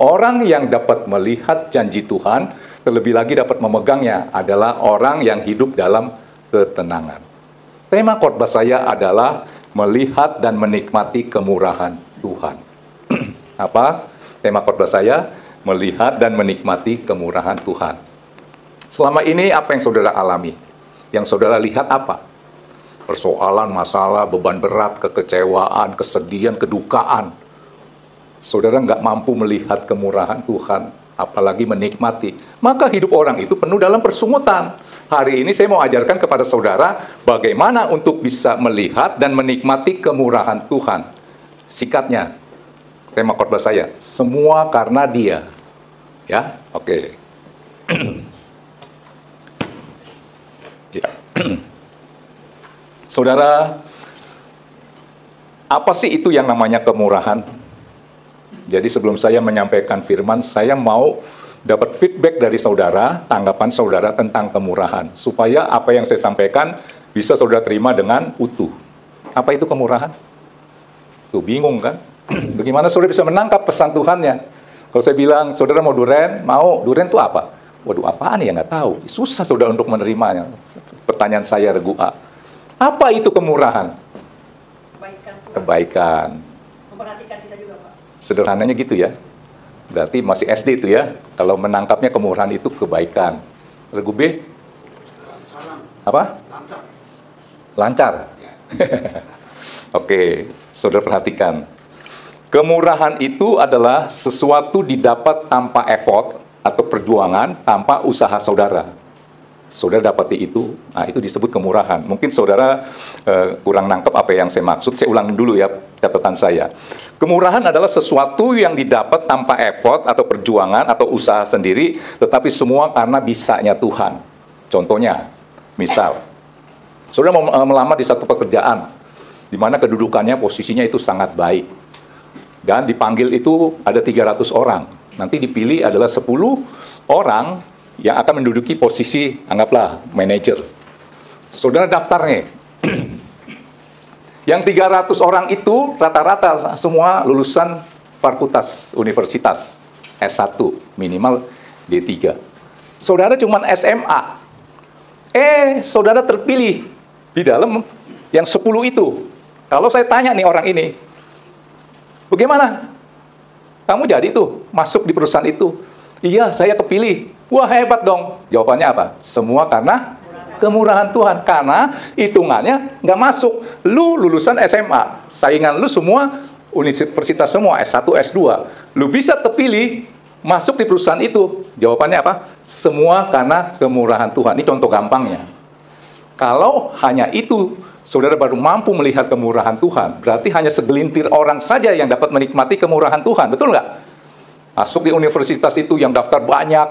orang yang dapat melihat janji Tuhan, terlebih lagi dapat memegangnya, adalah orang yang hidup dalam ketenangan. Tema khotbah saya adalah melihat dan menikmati kemurahan Tuhan. Apa? Tema khotbah saya, melihat dan menikmati kemurahan Tuhan. Selama ini apa yang saudara alami? Yang saudara lihat apa? Persoalan, masalah, beban berat, kekecewaan, kesedihan, kedukaan. Saudara nggak mampu melihat kemurahan Tuhan, apalagi menikmati. Maka hidup orang itu penuh dalam persungutan. Hari ini saya mau ajarkan kepada saudara bagaimana untuk bisa melihat dan menikmati kemurahan Tuhan. Sikatnya, tema khotbah saya, semua karena Dia. Ya, oke. Ya. Saudara, apa sih itu yang namanya kemurahan? Jadi sebelum saya menyampaikan firman, saya mau dapat feedback dari saudara, tanggapan saudara tentang kemurahan. Supaya apa yang saya sampaikan bisa saudara terima dengan utuh. Apa itu kemurahan? Tuh, bingung kan? Bagaimana saudara bisa menangkap pesan Tuhannya? Kalau saya bilang, saudara mau duren? Mau. Duren itu apa? Waduh, apaan ya? Nggak tahu. Susah saudara untuk menerimanya. Pertanyaan saya regu A. Apa itu kemurahan? Kebaikan. Memperhatikan kita juga, Pak. Sederhananya gitu ya. Berarti masih SD itu ya. Kalau menangkapnya kemurahan itu kebaikan. Regu B? Apa? Lancar. Lancar. Oke, saudara perhatikan. Kemurahan itu adalah sesuatu didapat tanpa effort atau perjuangan, tanpa usaha saudara. Saudara dapati itu, nah itu disebut kemurahan. Mungkin saudara kurang nangkep apa yang saya maksud. Saya ulang dulu ya catatan saya. Kemurahan adalah sesuatu yang didapat tanpa effort atau perjuangan atau usaha sendiri, tetapi semua karena bisanya Tuhan. Contohnya, misal, saudara mau melamar di satu pekerjaan, di mana kedudukannya, posisinya itu sangat baik. Dan dipanggil itu ada 300 orang. Nanti dipilih adalah 10 orang yang akan menduduki posisi, anggaplah, manajer. Saudara daftarnya. Yang 300 orang itu rata-rata semua lulusan fakultas universitas. S1, minimal D3. Saudara cuma SMA. Saudara terpilih di dalam yang 10 itu. Kalau saya tanya nih orang ini, bagaimana? Kamu jadi tuh masuk di perusahaan itu? Iya, saya kepilih. Wah, hebat dong. Jawabannya apa? Semua karena kemurahan Tuhan. Karena hitungannya nggak masuk. Lu lulusan SMA. Saingan lu semua universitas semua, S1, S2. Lu bisa kepilih masuk di perusahaan itu. Jawabannya apa? Semua karena kemurahan Tuhan. Ini contoh gampangnya. Kalau hanya itu, saudara baru mampu melihat kemurahan Tuhan, berarti hanya segelintir orang saja yang dapat menikmati kemurahan Tuhan. Betul nggak? Masuk di universitas itu yang daftar banyak,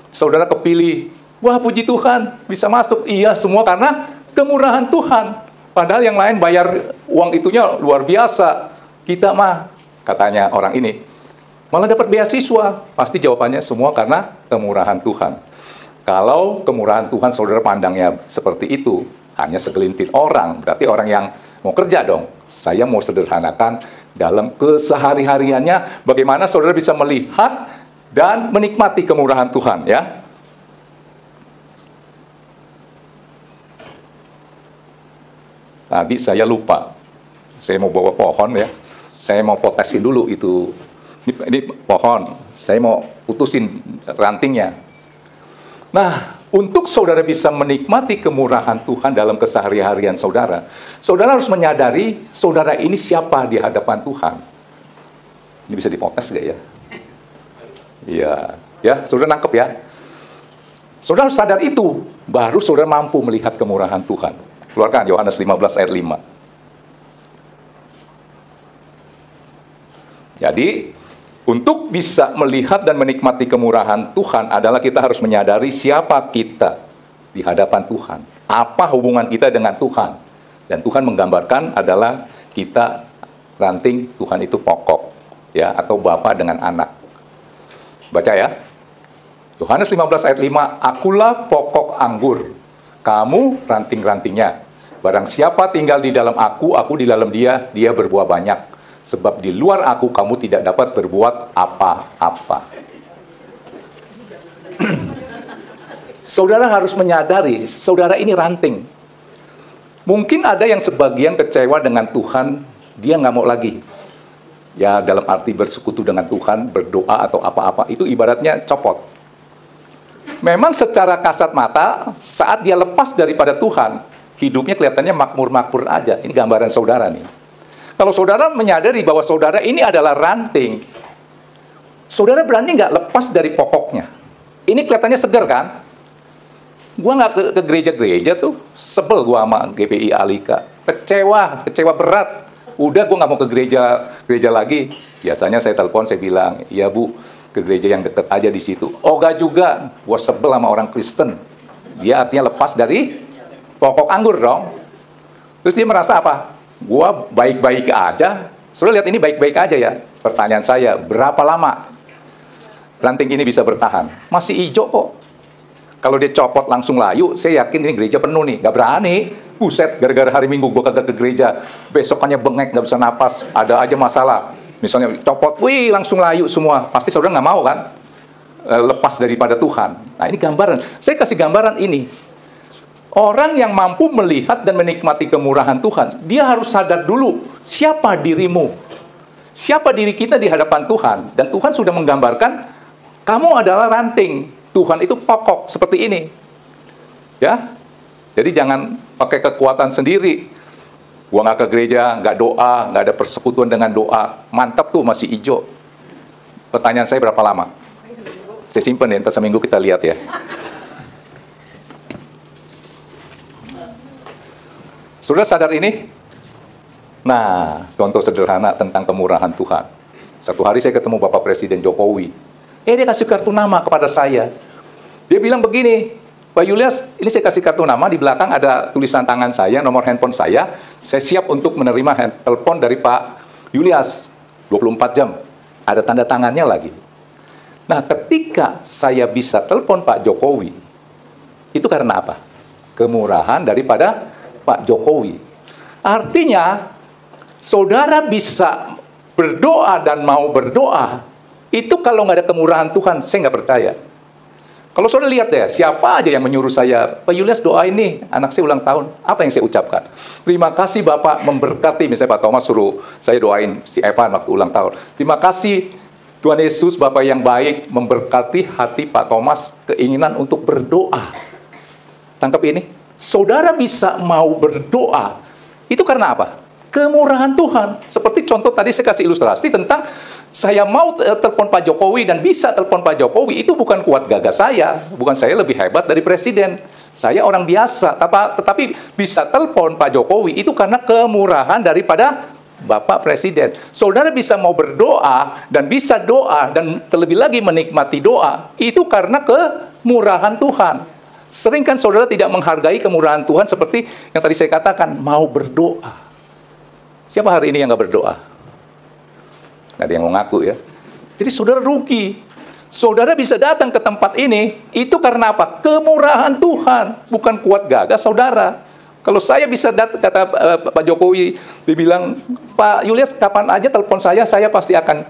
saudara kepilih. Wah, puji Tuhan, bisa masuk. Iya, semua karena kemurahan Tuhan. Padahal yang lain bayar uang itunya luar biasa. Kita mah, katanya orang ini, malah dapat beasiswa. Pasti jawabannya semua karena kemurahan Tuhan. Kalau kemurahan Tuhan saudara pandangnya seperti itu, hanya segelintir orang, berarti orang yang mau kerja dong. Saya mau sederhanakan dalam kesehari-hariannya, bagaimana saudara bisa melihat dan menikmati kemurahan Tuhan, ya. Tadi saya lupa, saya mau bawa pohon ya, saya mau potesin dulu itu. Ini pohon, saya mau putusin rantingnya. Nah, untuk saudara bisa menikmati kemurahan Tuhan dalam kesehari-harian saudara, saudara harus menyadari saudara ini siapa di hadapan Tuhan. Ini bisa dipotes gak ya? Iya, ya, saudara nangkep ya. Saudara harus sadar itu, baru saudara mampu melihat kemurahan Tuhan. Keluarkan Yohanes 15 ayat 5. Jadi, untuk bisa melihat dan menikmati kemurahan Tuhan adalah kita harus menyadari siapa kita di hadapan Tuhan. Apa hubungan kita dengan Tuhan. Dan Tuhan menggambarkan adalah kita ranting, Tuhan itu pokok, ya, atau bapa dengan anak. Baca ya. Yohanes 15 ayat 5, akulah pokok anggur, kamu ranting-rantingnya. Barang siapa tinggal di dalam aku di dalam dia, dia berbuah banyak. Sebab di luar aku kamu tidak dapat berbuat apa-apa. Saudara harus menyadari, saudara ini ranting. Mungkin ada yang sebagian kecewa dengan Tuhan, dia nggak mau lagi. Ya dalam arti bersekutu dengan Tuhan, berdoa atau apa-apa, itu ibaratnya copot. Memang secara kasat mata, saat dia lepas daripada Tuhan, hidupnya kelihatannya makmur-makmur aja. Ini gambaran saudara nih. Kalau saudara menyadari bahwa saudara ini adalah ranting, saudara berani nggak lepas dari pokoknya? Ini kelihatannya segar kan? Gua nggak ke gereja-gereja tuh, sebel gua sama GPI Alika, kecewa berat. Udah gua nggak mau ke gereja lagi. Biasanya saya telepon, saya bilang, iya Bu, ke gereja yang deket aja di situ. Oh gak juga, gua sebel sama orang Kristen. Dia artinya lepas dari pokok anggur dong. Terus dia merasa apa? Gua baik-baik aja. Saudara lihat ini baik-baik aja ya. Pertanyaan saya, berapa lama ranting ini bisa bertahan? Masih hijau kok. Kalau dia copot langsung layu, saya yakin ini gereja penuh nih. Gak berani. Buset, gara-gara hari Minggu gue kagak ke gereja. Besokannya bengek, gak bisa napas. Ada aja masalah. Misalnya copot, wih langsung layu semua. Pasti saudara gak mau kan? Lepas daripada Tuhan. Nah ini gambaran. Saya kasih gambaran ini. Orang yang mampu melihat dan menikmati kemurahan Tuhan, dia harus sadar dulu, siapa dirimu? Siapa diri kita di hadapan Tuhan? Dan Tuhan sudah menggambarkan, kamu adalah ranting. Tuhan itu pokok seperti ini. Ya, jadi jangan pakai kekuatan sendiri. Gua nggak ke gereja, nggak doa, nggak ada persekutuan dengan doa. Mantap tuh, masih hijau. Pertanyaan saya berapa lama? Saya simpen ya, entar seminggu kita lihat ya. Saudara sadar ini? Nah, contoh sederhana tentang kemurahan Tuhan. Satu hari saya ketemu Bapak Presiden Jokowi. Dia kasih kartu nama kepada saya. Dia bilang begini, Pak Julius, ini saya kasih kartu nama, di belakang ada tulisan tangan saya, nomor handphone saya siap untuk menerima telepon dari Pak Julius, 24 jam. Ada tanda tangannya lagi. Nah, ketika saya bisa telepon Pak Jokowi, itu karena apa? Kemurahan daripada Pak Jokowi. Artinya, saudara bisa berdoa dan mau berdoa, itu kalau nggak ada kemurahan Tuhan, saya nggak percaya. Kalau saudara lihat deh, siapa aja yang menyuruh saya, Pak Julius doain nih, anak saya ulang tahun. Apa yang saya ucapkan? Terima kasih Bapak memberkati, misalnya Pak Thomas suruh saya doain si Evan waktu ulang tahun. Terima kasih Tuhan Yesus, Bapak yang baik, memberkati hati Pak Thomas, keinginan untuk berdoa. Tangkap ini, saudara bisa mau berdoa, itu karena apa? Kemurahan Tuhan. Seperti contoh tadi saya kasih ilustrasi tentang saya mau telepon Pak Jokowi dan bisa telepon Pak Jokowi, itu bukan kuat gagah saya, bukan saya lebih hebat dari presiden. Saya orang biasa, tetapi bisa telepon Pak Jokowi itu karena kemurahan daripada Bapak Presiden. Saudara bisa mau berdoa dan bisa doa dan terlebih lagi menikmati doa, itu karena kemurahan Tuhan. Sering kan saudara tidak menghargai kemurahan Tuhan seperti yang tadi saya katakan, mau berdoa. Siapa hari ini yang nggak berdoa? Nggak ada yang mau ngaku ya. Jadi saudara rugi. Saudara bisa datang ke tempat ini, itu karena apa? Kemurahan Tuhan, bukan kuat gagah saudara. Kalau saya bisa datang, kata Pak Jokowi, dia bilang, Pak Julius kapan aja telepon saya pasti akan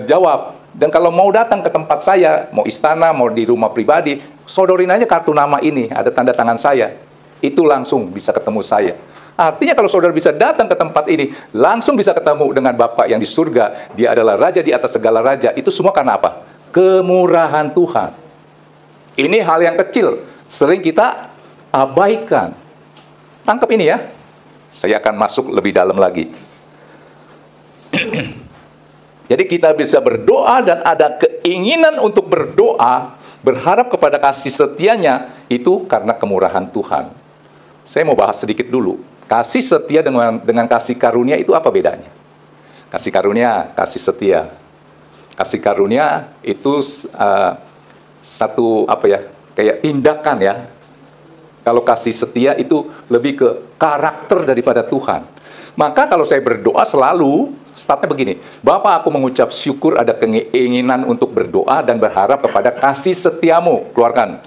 jawab. Dan kalau mau datang ke tempat saya, mau istana, mau di rumah pribadi, sodorin aja kartu nama ini, ada tanda tangan saya. Itu langsung bisa ketemu saya. Artinya kalau saudara bisa datang ke tempat ini, langsung bisa ketemu dengan Bapa yang di surga. Dia adalah Raja di atas segala raja. Itu semua karena apa? Kemurahan Tuhan. Ini hal yang kecil, sering kita abaikan. Tangkap ini ya. Saya akan masuk lebih dalam lagi. Jadi kita bisa berdoa dan ada keinginan untuk berdoa, berharap kepada kasih setianya, itu karena kemurahan Tuhan. Saya mau bahas sedikit dulu. Kasih setia dengan kasih karunia itu apa bedanya? Kasih karunia, kasih setia. Kasih karunia itu satu kayak tindakan ya. Kalau kasih setia itu lebih ke karakter daripada Tuhan. Maka kalau saya berdoa selalu startnya begini. Bapak, aku mengucap syukur ada keinginan untuk berdoa dan berharap kepada kasih setiamu. Keluarkan.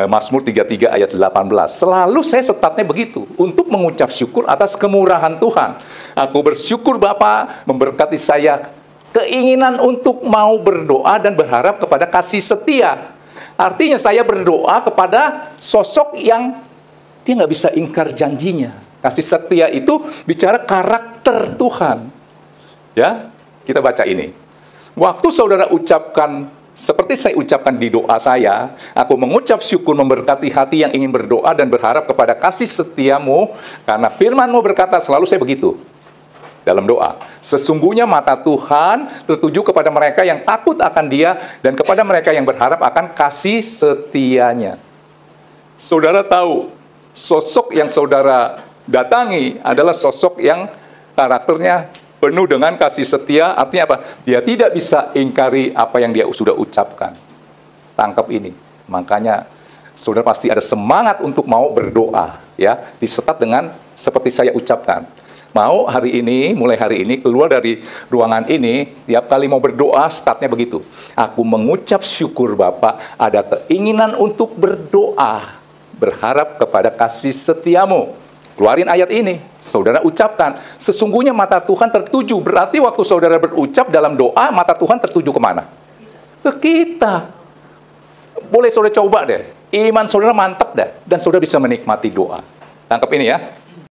Mazmur 33 ayat 18. Selalu saya setatnya begitu, untuk mengucap syukur atas kemurahan Tuhan. Aku bersyukur Bapa memberkati saya keinginan untuk mau berdoa dan berharap kepada kasih setia. Artinya saya berdoa kepada sosok yang dia nggak bisa ingkar janjinya. Kasih setia itu bicara karakter Tuhan. Ya, kita baca ini. Waktu saudara ucapkan seperti saya ucapkan di doa saya, aku mengucap syukur memberkati hati yang ingin berdoa dan berharap kepada kasih setiamu, karena firman-Mu berkata, selalu saya begitu dalam doa. Sesungguhnya mata Tuhan tertuju kepada mereka yang takut akan Dia dan kepada mereka yang berharap akan kasih setianya. Saudara tahu, sosok yang saudara datangi adalah sosok yang karakternya penuh dengan kasih setia. Artinya apa? Dia tidak bisa ingkari apa yang dia sudah ucapkan. Tangkap ini. Makanya saudara pasti ada semangat untuk mau berdoa, ya, disetat dengan seperti saya ucapkan. Mau hari ini, mulai hari ini keluar dari ruangan ini, tiap kali mau berdoa startnya begitu. Aku mengucap syukur Bapa, ada keinginan untuk berdoa, berharap kepada kasih setiamu. Keluarin ayat ini, saudara ucapkan. Sesungguhnya mata Tuhan tertuju. Berarti waktu saudara berucap dalam doa, mata Tuhan tertuju kemana? Ke kita. Boleh saudara coba deh. Iman saudara mantap deh. Dan saudara bisa menikmati doa. Tangkap ini ya.